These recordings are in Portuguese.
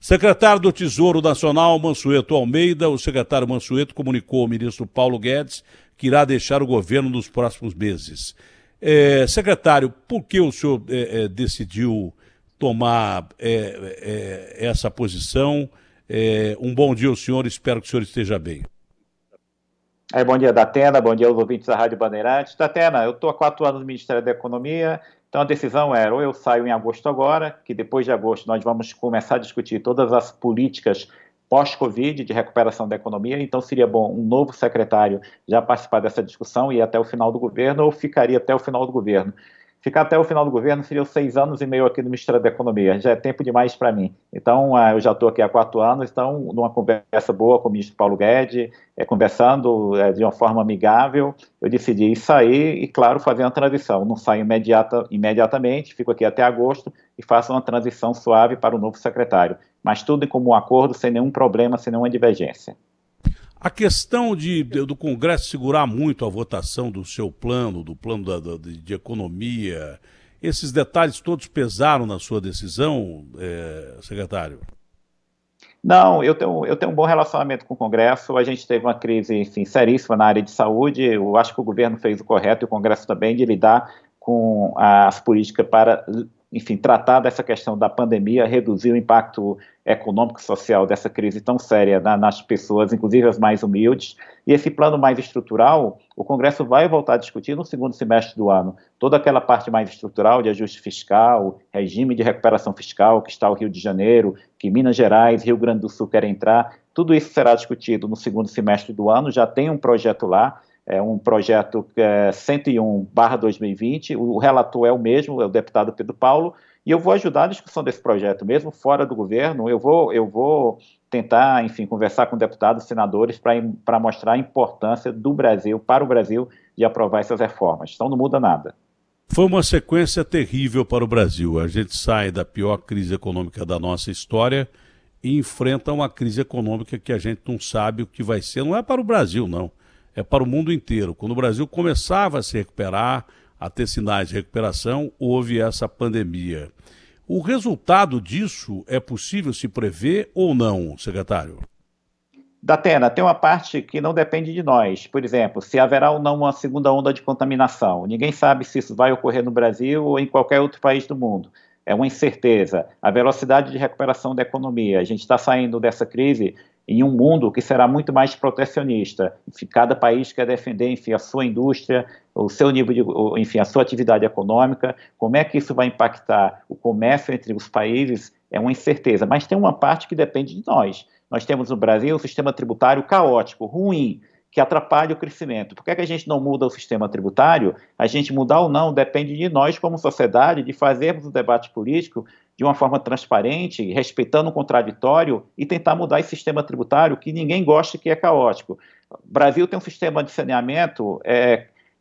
Secretário do Tesouro Nacional, Mansueto Almeida, o secretário Mansueto comunicou ao ministro Paulo Guedes que irá deixar o governo nos próximos meses. Secretário, por que o senhor decidiu tomar essa posição? Um bom dia ao senhor, espero que o senhor esteja bem. Bom dia, Datena, bom dia aos ouvintes da Rádio Bandeirantes. Datena, eu estou há 4 anos no Ministério da Economia, então a decisão era ou eu saio em agosto agora, que depois de agosto nós vamos começar a discutir todas as políticas pós-Covid de recuperação da economia, então seria bom um novo secretário já participar dessa discussão e ir até o final do governo, ou ficaria até o final do governo. Ficar até o final do governo seria os 6 anos e meio aqui no Ministério da Economia, já é tempo demais para mim. Então, eu já estou aqui há 4 anos, então, numa conversa boa com o ministro Paulo Guedes, conversando de uma forma amigável, eu decidi sair e, claro, fazer uma transição. Não saio imediatamente, fico aqui até agosto e faço uma transição suave para o novo secretário. Mas tudo em comum acordo, sem nenhum problema, sem nenhuma divergência. A questão do Congresso segurar muito a votação do seu plano, do plano de economia, esses detalhes todos pesaram na sua decisão, secretário? Não, eu tenho um bom relacionamento com o Congresso, a gente teve uma crise, enfim, seríssima na área de saúde, eu acho que o governo fez o correto e o Congresso também de lidar com as políticas para, enfim, tratar dessa questão da pandemia, reduzir o impacto econômico e social dessa crise tão séria nas pessoas, inclusive as mais humildes, e esse plano mais estrutural, o Congresso vai voltar a discutir no segundo semestre do ano, toda aquela parte mais estrutural de ajuste fiscal, regime de recuperação fiscal, que está o Rio de Janeiro, que Minas Gerais, Rio Grande do Sul querem entrar, tudo isso será discutido no segundo semestre do ano, já tem um projeto lá, um projeto 101/2020, o relator é o mesmo, é o deputado Pedro Paulo, e eu vou ajudar a discussão desse projeto, mesmo fora do governo, eu vou tentar, enfim, conversar com deputados e senadores para mostrar a importância do Brasil, para o Brasil, de aprovar essas reformas. Então não muda nada. Foi uma sequência terrível para o Brasil. A gente sai da pior crise econômica da nossa história e enfrenta uma crise econômica que a gente não sabe o que vai ser. Não é para o Brasil, não. É para o mundo inteiro. Quando o Brasil começava a se recuperar, a ter sinais de recuperação, houve essa pandemia. O resultado disso é possível se prever ou não, secretário? Datena, tem uma parte que não depende de nós. Por exemplo, se haverá ou não uma segunda onda de contaminação. Ninguém sabe se isso vai ocorrer no Brasil ou em qualquer outro país do mundo. É uma incerteza. A velocidade de recuperação da economia. A gente está saindo dessa crise em um mundo que será muito mais protecionista. Enfim, cada país quer defender, enfim, a sua indústria, o seu nível de, enfim, a sua atividade econômica. Como é que isso vai impactar o comércio entre os países? É uma incerteza. Mas tem uma parte que depende de nós. Nós temos no Brasil um sistema tributário caótico, ruim, que atrapalha o crescimento. Por que a gente não muda o sistema tributário? A gente mudar ou não depende de nós, como sociedade, de fazermos o debate político de uma forma transparente, respeitando o contraditório e tentar mudar esse sistema tributário que ninguém gosta, que é caótico. O Brasil tem um sistema de saneamento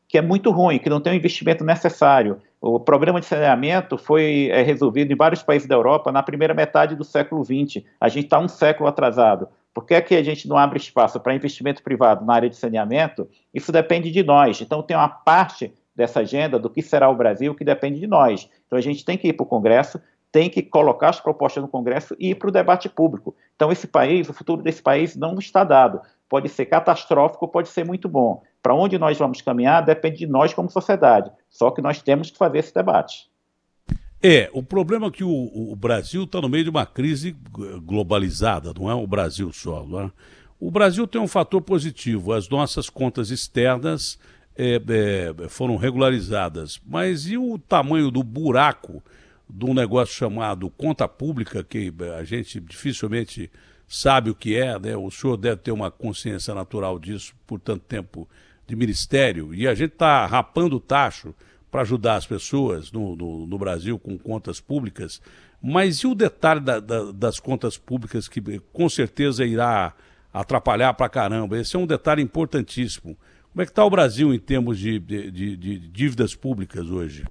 que é muito ruim, que não tem o investimento necessário. O problema de saneamento foi resolvido em vários países da Europa na primeira metade do século XX. A gente está um século atrasado. Por que é que a gente não abre espaço para investimento privado na área de saneamento? Isso depende de nós. Então, tem uma parte dessa agenda do que será o Brasil que depende de nós. Então, a gente tem que ir para o Congresso, tem que colocar as propostas no Congresso e ir para o debate público. Então, esse país, o futuro desse país não está dado. Pode ser catastrófico, pode ser muito bom. Para onde nós vamos caminhar depende de nós como sociedade. Só que nós temos que fazer esse debate. O problema é que o Brasil está no meio de uma crise globalizada, não é o Brasil só. Não é? O Brasil tem um fator positivo, as nossas contas externas foram regularizadas, mas e o tamanho do buraco de um negócio chamado conta pública, que a gente dificilmente sabe o que é, né? O senhor deve ter uma consciência natural disso por tanto tempo de ministério, e a gente está rapando o tacho para ajudar as pessoas no Brasil com contas públicas, mas e o detalhe das contas públicas que com certeza irá atrapalhar para caramba? Esse é um detalhe importantíssimo. Como é que está o Brasil em termos de dívidas públicas hoje?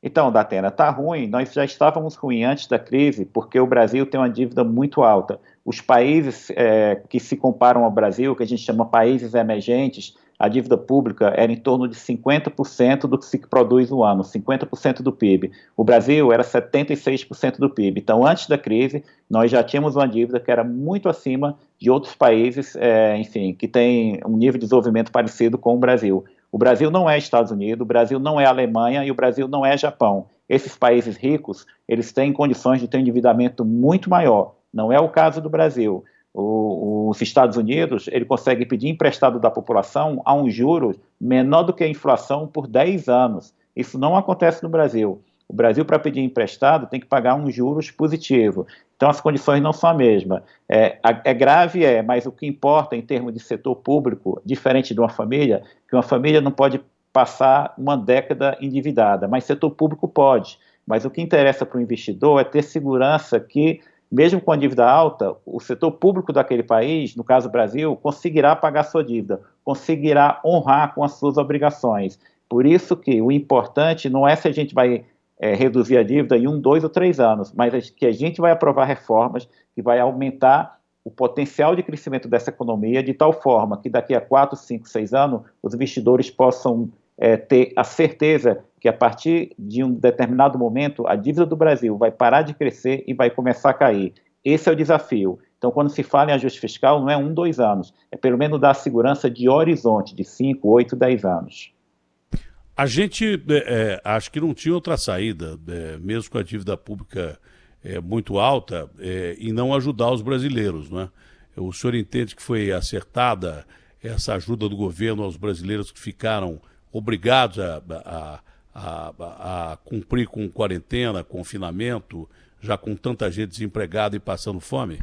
Então, Datena, está ruim. Nós já estávamos ruim antes da crise, porque o Brasil tem uma dívida muito alta. Os países que se comparam ao Brasil, que a gente chama países emergentes, a dívida pública era em torno de 50% do que se produz no ano, 50% do PIB. O Brasil era 76% do PIB. Então, antes da crise, nós já tínhamos uma dívida que era muito acima de outros países, enfim, que têm um nível de desenvolvimento parecido com o Brasil. O Brasil não é Estados Unidos, o Brasil não é Alemanha e o Brasil não é Japão. Esses países ricos, eles têm condições de ter um endividamento muito maior. Não é o caso do Brasil. Os Estados Unidos, ele consegue pedir emprestado da população a um juros menor do que a inflação por 10 anos. Isso não acontece no Brasil. O Brasil, para pedir emprestado, tem que pagar um juros positivo. Então, as condições não são a mesma. É grave, mas o que importa em termos de setor público, diferente de uma família, que uma família não pode passar uma década endividada, mas setor público pode. Mas o que interessa para o investidor é ter segurança que, mesmo com a dívida alta, o setor público daquele país, no caso do Brasil, conseguirá pagar sua dívida, conseguirá honrar com as suas obrigações. Por isso que o importante não é se a gente vai reduzir a dívida em 1, 2 ou 3 anos, mas é que a gente vai aprovar reformas que vai aumentar o potencial de crescimento dessa economia de tal forma que daqui a 4, 5, 6 anos os investidores possam ter a certeza que a partir de um determinado momento a dívida do Brasil vai parar de crescer e vai começar a cair. Esse é o desafio. Então, quando se fala em ajuste fiscal, não é 1, 2 anos, é pelo menos dar segurança de horizonte de 5, 8, 10 anos. A gente acho que não tinha outra saída, mesmo com a dívida pública muito alta, e não ajudar os brasileiros, não é? O senhor entende que foi acertada essa ajuda do governo aos brasileiros que ficaram obrigados a cumprir com quarentena, confinamento, já com tanta gente desempregada e passando fome?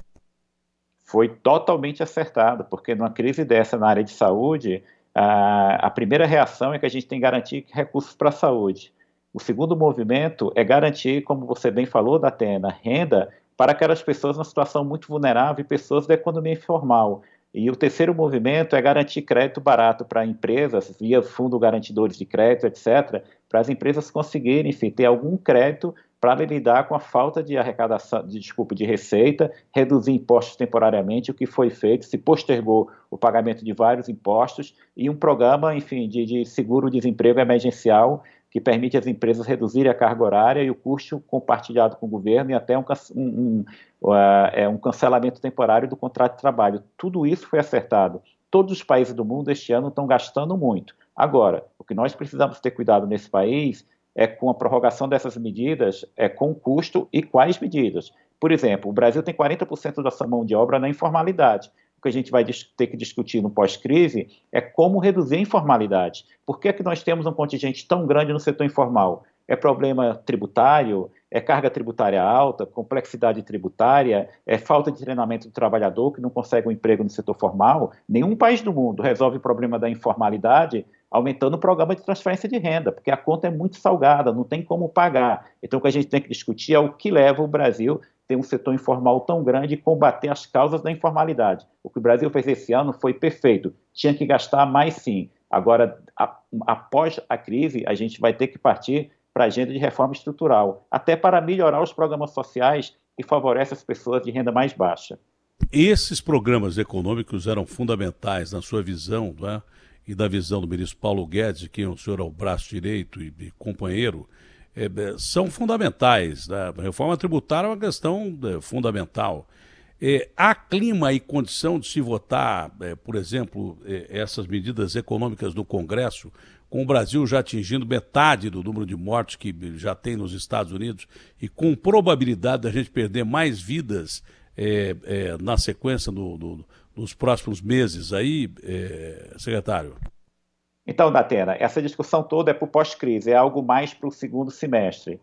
Foi totalmente acertado, porque numa crise dessa na área de saúde, a primeira reação é que a gente tem que garantir recursos para a saúde. O segundo movimento é garantir, como você bem falou, Datena, renda para aquelas pessoas numa situação muito vulnerável e pessoas da economia informal. E o terceiro movimento é garantir crédito barato para empresas, via fundo garantidores de crédito, etc., para as empresas conseguirem, enfim, ter algum crédito para lidar com a falta de arrecadação, de receita, reduzir impostos temporariamente, o que foi feito, se postergou o pagamento de vários impostos e um programa, enfim, de seguro-desemprego emergencial que permite às empresas reduzirem a carga horária e o custo compartilhado com o governo e até um cancelamento temporário do contrato de trabalho. Tudo isso foi acertado. Todos os países do mundo este ano estão gastando muito. Agora, o que nós precisamos ter cuidado nesse país é com a prorrogação dessas medidas, com custo e quais medidas. Por exemplo, o Brasil tem 40% da sua mão de obra na informalidade. O que a gente vai ter que discutir no pós-crise é como reduzir a informalidade. Por que que nós temos um contingente tão grande no setor informal? É problema tributário? É carga tributária alta? Complexidade tributária? É falta de treinamento do trabalhador que não consegue um emprego no setor formal? Nenhum país do mundo resolve o problema da informalidade aumentando o programa de transferência de renda, porque a conta é muito salgada, não tem como pagar. Então, o que a gente tem que discutir é o que leva o Brasil a ter um setor informal tão grande e combater as causas da informalidade. O que o Brasil fez esse ano foi perfeito. Tinha que gastar mais, sim. Agora, após a crise, a gente vai ter que partir para a agenda de reforma estrutural, até para melhorar os programas sociais que favorecem as pessoas de renda mais baixa. Esses programas econômicos eram fundamentais na sua visão, não é? E da visão do ministro Paulo Guedes, de quem o senhor é o braço direito e companheiro, são fundamentais, né? A reforma tributária é uma questão fundamental. Há clima e condição de se votar, por exemplo, essas medidas econômicas do Congresso, com o Brasil já atingindo metade do número de mortes que já tem nos Estados Unidos e com probabilidade da gente perder mais vidas na sequência nos próximos meses aí, secretário? Então, Datena, essa discussão toda é para o pós-crise, é algo mais para o segundo semestre.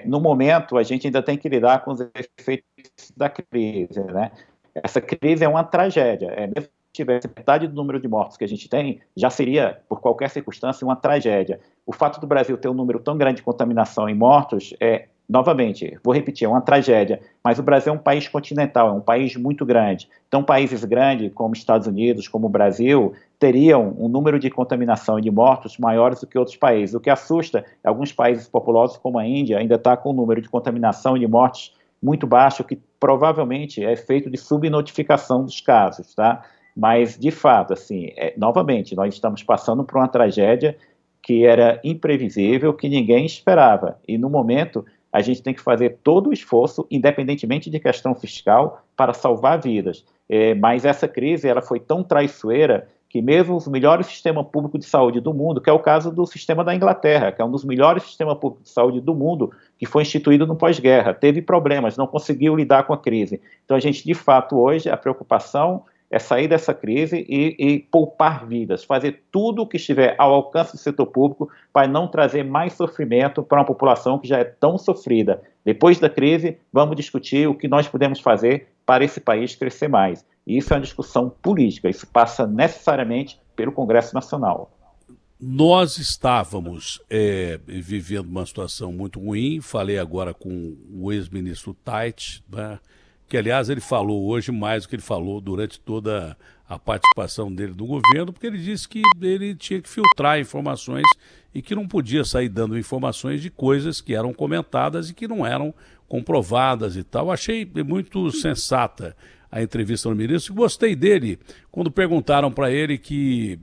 No momento, a gente ainda tem que lidar com os efeitos da crise, né? Essa crise é uma tragédia. Mesmo que tivesse metade do número de mortos que a gente tem, já seria, por qualquer circunstância, uma tragédia. O fato do Brasil ter um número tão grande de contaminação e mortos novamente, vou repetir, é uma tragédia, mas o Brasil é um país continental, é um país muito grande. Então, países grandes, como Estados Unidos, como o Brasil, teriam um número de contaminação e de mortos maiores do que outros países. O que assusta é alguns países populosos, como a Índia, ainda está com um número de contaminação e de mortes muito baixo, que provavelmente é feito de subnotificação dos casos, tá? Mas, de fato, assim, novamente, nós estamos passando por uma tragédia que era imprevisível, que ninguém esperava. E, no momento, a gente tem que fazer todo o esforço, independentemente de questão fiscal, para salvar vidas. Mas essa crise ela foi tão traiçoeira que mesmo os melhores sistemas públicos de saúde do mundo, que é o caso do sistema da Inglaterra, que é um dos melhores sistemas públicos de saúde do mundo, que foi instituído no pós-guerra, teve problemas, não conseguiu lidar com a crise. Então, a gente, de fato, hoje, a preocupação é sair dessa crise e poupar vidas, fazer tudo o que estiver ao alcance do setor público para não trazer mais sofrimento para uma população que já é tão sofrida. Depois da crise, vamos discutir o que nós podemos fazer para esse país crescer mais. E isso é uma discussão política, isso passa necessariamente pelo Congresso Nacional. Nós estávamos vivendo uma situação muito ruim, falei agora com o ex-ministro Tait, né, que aliás ele falou hoje mais do que ele falou durante toda a participação dele no governo, porque ele disse que ele tinha que filtrar informações e que não podia sair dando informações de coisas que eram comentadas e que não eram comprovadas e tal. Achei muito sensata a entrevista no ministro, gostei dele quando perguntaram para ele que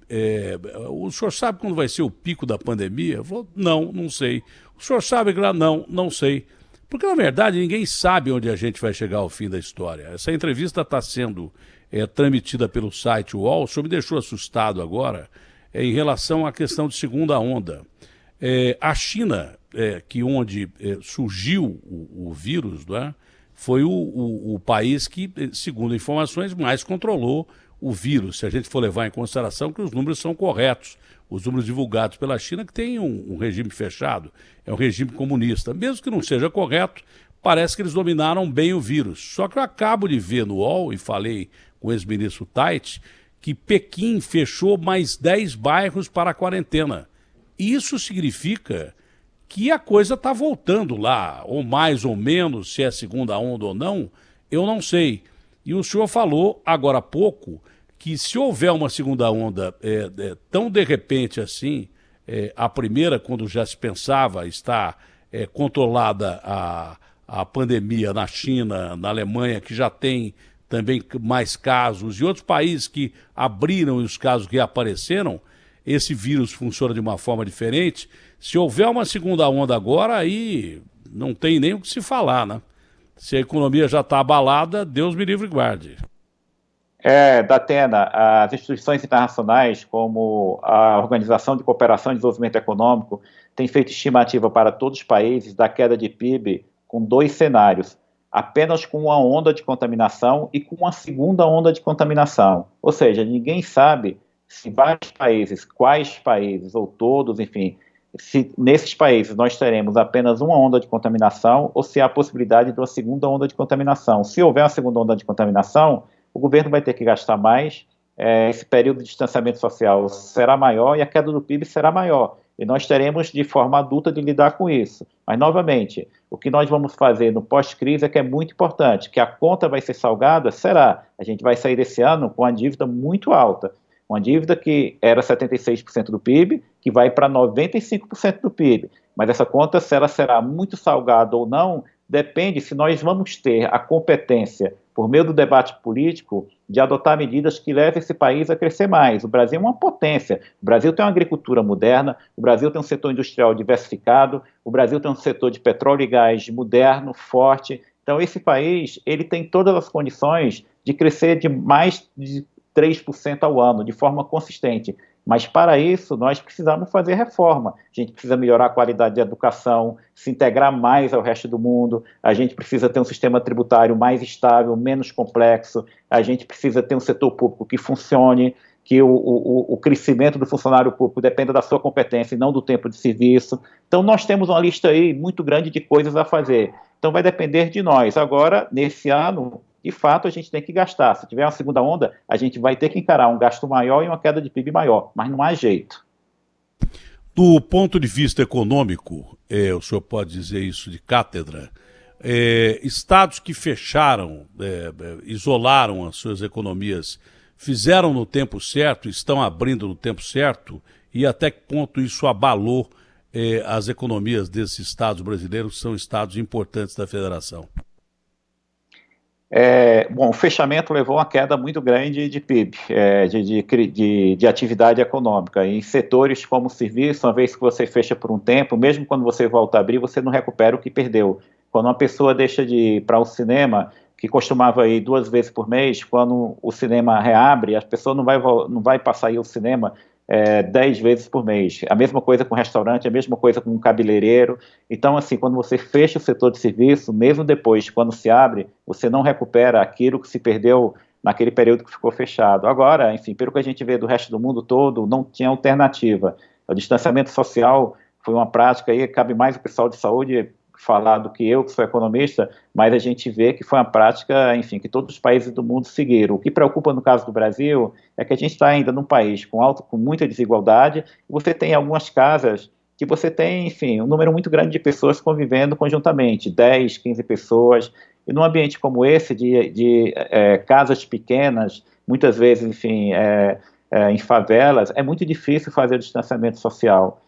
o senhor sabe quando vai ser o pico da pandemia? Ele falou, não sei. O senhor sabe que lá? Não sei. Porque, na verdade, ninguém sabe onde a gente vai chegar ao fim da história. Essa entrevista está sendo transmitida pelo site UOL. O senhor me deixou assustado agora em relação à questão de segunda onda. A China, onde surgiu o vírus, não é? Foi o país que, segundo informações, mais controlou o vírus, se a gente for levar em consideração que os números são corretos, os números divulgados pela China, que tem um regime fechado, é um regime comunista. Mesmo que não seja correto, parece que eles dominaram bem o vírus. Só que eu acabo de ver no UOL, e falei com o ex-ministro Tait, que Pequim fechou mais 10 bairros para a quarentena. Isso significa que a coisa está voltando lá, ou mais ou menos, se é segunda onda ou não, eu não sei. E o senhor falou, agora há pouco, que se houver uma segunda onda tão de repente assim, a primeira, quando já se pensava estar controlada a pandemia na China, na Alemanha, que já tem também mais casos, e outros países que abriram e os casos que apareceram, esse vírus funciona de uma forma diferente. Se houver uma segunda onda agora, aí não tem nem o que se falar, né? Se a economia já está abalada, Deus me livre e guarde. Datena, as instituições internacionais, como a Organização de Cooperação e Desenvolvimento Econômico, têm feito estimativa para todos os países da queda de PIB com 2 cenários, apenas com uma onda de contaminação e com uma segunda onda de contaminação. Ou seja, ninguém sabe se vários países, quais países, ou todos, enfim, se nesses países nós teremos apenas uma onda de contaminação ou se há a possibilidade de uma segunda onda de contaminação. Se houver uma segunda onda de contaminação, o governo vai ter que gastar mais, esse período de distanciamento social será maior e a queda do PIB será maior. E nós teremos de forma adulta de lidar com isso. Mas, novamente, o que nós vamos fazer no pós-crise é que é muito importante, que a conta vai ser salgada, será. A gente vai sair desse ano com uma dívida muito alta. Uma dívida que era 76% do PIB, que vai para 95% do PIB. Mas essa conta, se ela será muito salgada ou não, depende se nós vamos ter a competência, por meio do debate político, de adotar medidas que levem esse país a crescer mais. O Brasil é uma potência. O Brasil tem uma agricultura moderna, o Brasil tem um setor industrial diversificado, o Brasil tem um setor de petróleo e gás moderno, forte. Então, esse país ele tem todas as condições de crescer de mais de 3% ao ano, de forma consistente. Mas, para isso, nós precisamos fazer reforma. A gente precisa melhorar a qualidade da educação, se integrar mais ao resto do mundo, a gente precisa ter um sistema tributário mais estável, menos complexo, a gente precisa ter um setor público que funcione, que o crescimento do funcionário público dependa da sua competência e não do tempo de serviço. Então, nós temos uma lista aí muito grande de coisas a fazer. Então, vai depender de nós. Agora, nesse ano, de fato, a gente tem que gastar. Se tiver uma segunda onda, a gente vai ter que encarar um gasto maior e uma queda de PIB maior, mas não há jeito. Do ponto de vista econômico, o senhor pode dizer isso de cátedra, estados que fecharam, isolaram as suas economias, fizeram no tempo certo, estão abrindo no tempo certo, e até que ponto isso abalou as economias desses estados brasileiros, que são estados importantes da federação? Bom, o fechamento levou a uma queda muito grande de PIB, de atividade econômica. Em setores como o serviço, uma vez que você fecha por um tempo, mesmo quando você volta a abrir, você não recupera o que perdeu. Quando uma pessoa deixa de ir para o cinema, que costumava ir 2 vezes por mês, quando o cinema reabre, a pessoa não vai passar a ir ao cinema 10 vezes por mês. A mesma coisa com restaurante, a mesma coisa com cabeleireiro. Então, assim, quando você fecha o setor de serviço, mesmo depois, quando se abre, você não recupera aquilo que se perdeu naquele período que ficou fechado. Agora, enfim, pelo que a gente vê do resto do mundo todo, não tinha alternativa. O distanciamento social foi uma prática aí, cabe mais o pessoal de saúde falar do que eu, que sou economista, mas a gente vê que foi uma prática, enfim, que todos os países do mundo seguiram. O que preocupa no caso do Brasil é que a gente está ainda num país com muita desigualdade, e você tem algumas casas que você tem, enfim, um número muito grande de pessoas convivendo conjuntamente, 10, 15 pessoas, e num ambiente como esse, de casas pequenas, muitas vezes, enfim, em favelas, é muito difícil fazer o distanciamento social.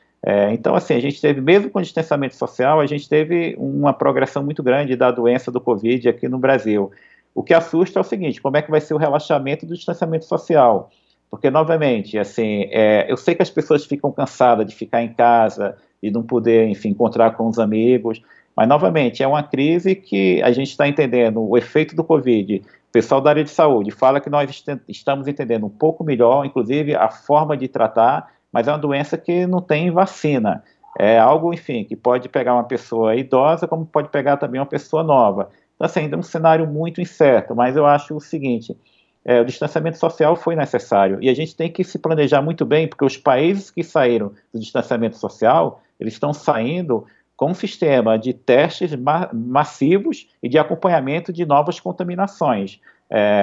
Então, assim, a gente teve, mesmo com o distanciamento social, a gente teve uma progressão muito grande da doença do Covid aqui no Brasil. O que assusta é o seguinte, como é que vai ser o relaxamento do distanciamento social? Porque, novamente, assim, eu sei que as pessoas ficam cansadas de ficar em casa e não poder, enfim, encontrar com os amigos, mas, novamente, é uma crise que a gente está entendendo o efeito do Covid. O pessoal da área de saúde fala que nós estamos entendendo um pouco melhor, inclusive, a forma de tratar, mas é uma doença que não tem vacina. É algo, enfim, que pode pegar uma pessoa idosa, como pode pegar também uma pessoa nova. Então, assim, ainda é um cenário muito incerto, mas eu acho o seguinte, o distanciamento social foi necessário, e a gente tem que se planejar muito bem, porque os países que saíram do distanciamento social, eles estão saindo com um sistema de testes massivos e de acompanhamento de novas contaminações.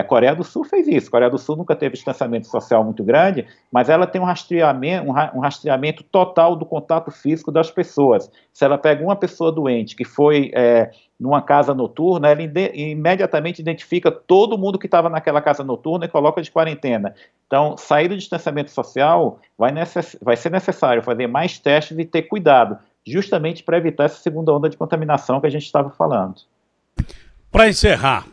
Coreia do Sul fez isso. Coreia do Sul nunca teve distanciamento social muito grande, mas ela tem um rastreamento total do contato físico das pessoas. Se ela pega uma pessoa doente que foi numa casa noturna, ela imediatamente identifica todo mundo que estava naquela casa noturna e coloca de quarentena. Então, sair do distanciamento social vai ser necessário fazer mais testes e ter cuidado, justamente para evitar essa segunda onda de contaminação que a gente estava falando. Para encerrar,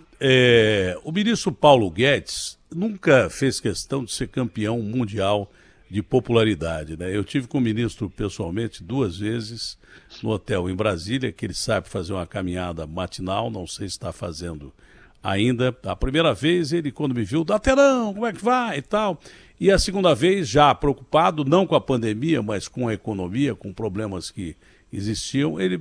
o ministro Paulo Guedes nunca fez questão de ser campeão mundial de popularidade, né? Eu tive com o ministro pessoalmente 2 vezes no hotel em Brasília, que ele sabe fazer uma caminhada matinal, não sei se está fazendo ainda. A primeira vez ele, quando me viu, Daterão, como é que vai e tal. E a segunda vez, já preocupado, não com a pandemia, mas com a economia, com problemas que existiam, ele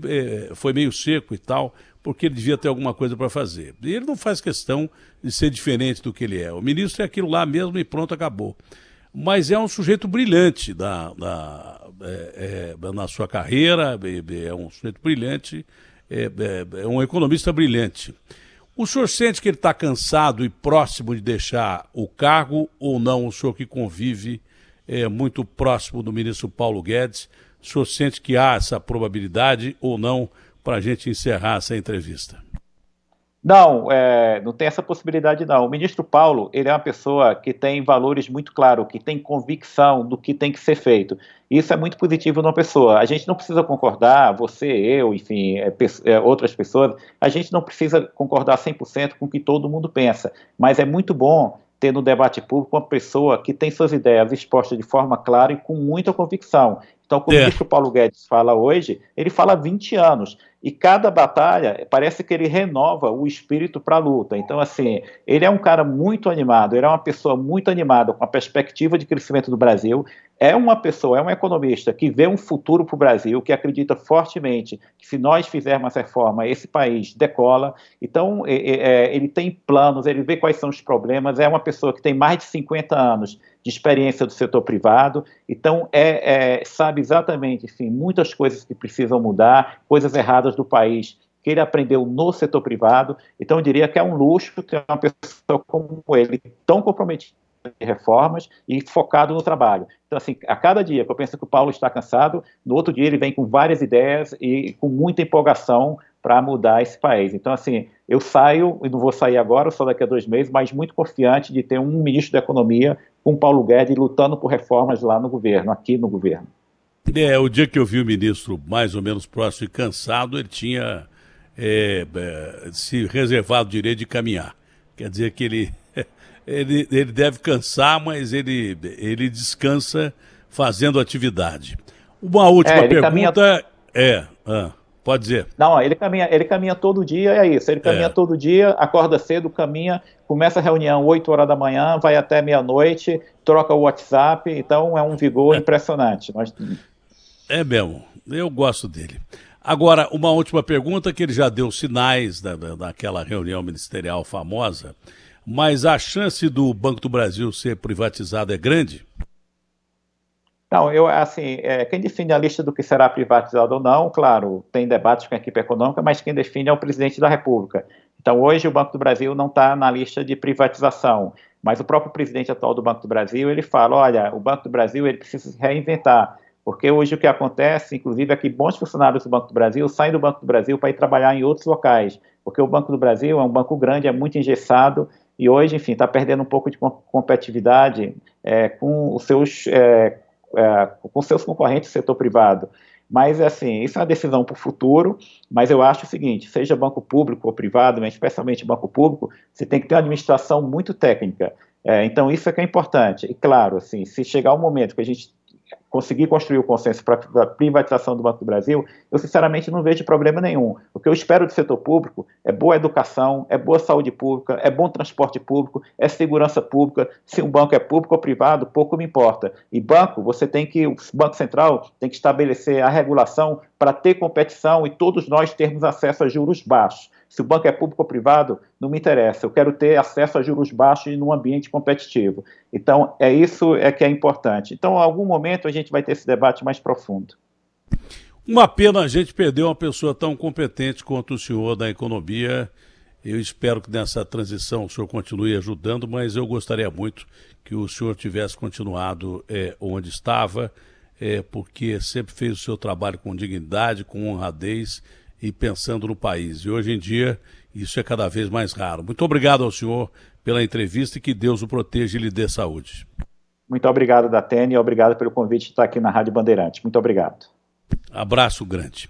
foi meio seco e tal, porque ele devia ter alguma coisa para fazer. E ele não faz questão de ser diferente do que ele é. O ministro é aquilo lá mesmo e pronto, acabou. Mas é um sujeito brilhante na sua carreira, é um sujeito brilhante, é um economista brilhante. O senhor sente que ele está cansado e próximo de deixar o cargo ou não? O senhor que convive muito próximo do ministro Paulo Guedes, o senhor sente que há essa probabilidade ou não para a gente encerrar essa entrevista? Não, não tem essa possibilidade não. O ministro Paulo, ele é uma pessoa que tem valores muito claros, que tem convicção do que tem que ser feito. Isso é muito positivo numa pessoa. A gente não precisa concordar, você, eu, enfim, outras pessoas, a gente não precisa concordar 100% com o que todo mundo pensa, mas é muito bom ter no debate público uma pessoa que tem suas ideias expostas de forma clara e com muita convicção. Então, como o ministro Paulo Guedes fala hoje, ele fala há 20 anos. E cada batalha, parece que ele renova o espírito para a luta. Então, assim, ele é um cara muito animado, ele é uma pessoa muito animada com a perspectiva de crescimento do Brasil, é uma pessoa, é um economista que vê um futuro para o Brasil, que acredita fortemente que se nós fizermos essa reforma, esse país decola. Então, ele tem planos, ele vê quais são os problemas, é uma pessoa que tem mais de 50 anos de experiência do setor privado, então sabe exatamente, enfim, muitas coisas que precisam mudar, coisas erradas do país que ele aprendeu no setor privado. Então eu diria que é um luxo ter uma pessoa como ele, tão comprometida em reformas e focado no trabalho. Então, assim, a cada dia que eu penso que o Paulo está cansado, no outro dia ele vem com várias ideias e com muita empolgação para mudar esse país. Então, assim, eu saio, e não vou sair agora, só daqui a 2 meses, mas muito confiante de ter um ministro da Economia com Paulo Guedes lutando por reformas lá no governo, aqui no governo. O dia que eu vi o ministro mais ou menos próximo e cansado, ele tinha se reservado o direito de caminhar. Quer dizer que ele deve cansar, mas ele descansa fazendo atividade. Uma última pergunta pode dizer. Não, ele caminha todo dia, é isso. Ele caminha todo dia, acorda cedo, caminha, começa a reunião 8 horas da manhã, vai até meia-noite, troca o WhatsApp, então é um vigor impressionante. É mesmo, eu gosto dele. Agora, uma última pergunta, que ele já deu sinais daquela reunião ministerial famosa, mas a chance do Banco do Brasil ser privatizado é grande? Não, quem define a lista do que será privatizado ou não, claro, tem debates com a equipe econômica, mas quem define é o presidente da República. Então, hoje o Banco do Brasil não está na lista de privatização, mas o próprio presidente atual do Banco do Brasil, ele fala, olha, o Banco do Brasil ele precisa se reinventar, porque hoje o que acontece, inclusive, é que bons funcionários do Banco do Brasil saem do Banco do Brasil para ir trabalhar em outros locais, porque o Banco do Brasil é um banco grande, é muito engessado, e hoje, enfim, está perdendo um pouco de competitividade com os seus... com seus concorrentes do setor privado. Mas, assim, isso é uma decisão para o futuro, mas eu acho o seguinte, seja banco público ou privado, mas especialmente banco público, você tem que ter uma administração muito técnica. Então, isso é que é importante. E, claro, assim, se chegar um momento que a gente conseguir construir o consenso para a privatização do Banco do Brasil, eu sinceramente não vejo problema nenhum. O que eu espero do setor público é boa educação, é boa saúde pública, é bom transporte público, é segurança pública. Se um banco é público ou privado, pouco me importa. E banco, o Banco Central tem que estabelecer a regulação para ter competição e todos nós termos acesso a juros baixos. Se o banco é público ou privado, não me interessa. Eu quero ter acesso a juros baixos e num ambiente competitivo. Então, isso que é importante. Então, em algum momento, a gente vai ter esse debate mais profundo. Uma pena a gente perder uma pessoa tão competente quanto o senhor da economia. Eu espero que nessa transição o senhor continue ajudando, mas eu gostaria muito que o senhor tivesse continuado onde estava, porque sempre fez o seu trabalho com dignidade, com honradez e pensando no país. E hoje em dia isso é cada vez mais raro. Muito obrigado ao senhor pela entrevista e que Deus o proteja e lhe dê saúde. Muito obrigado, Datene, e obrigado pelo convite de estar aqui na Rádio Bandeirantes. Muito obrigado. Abraço grande.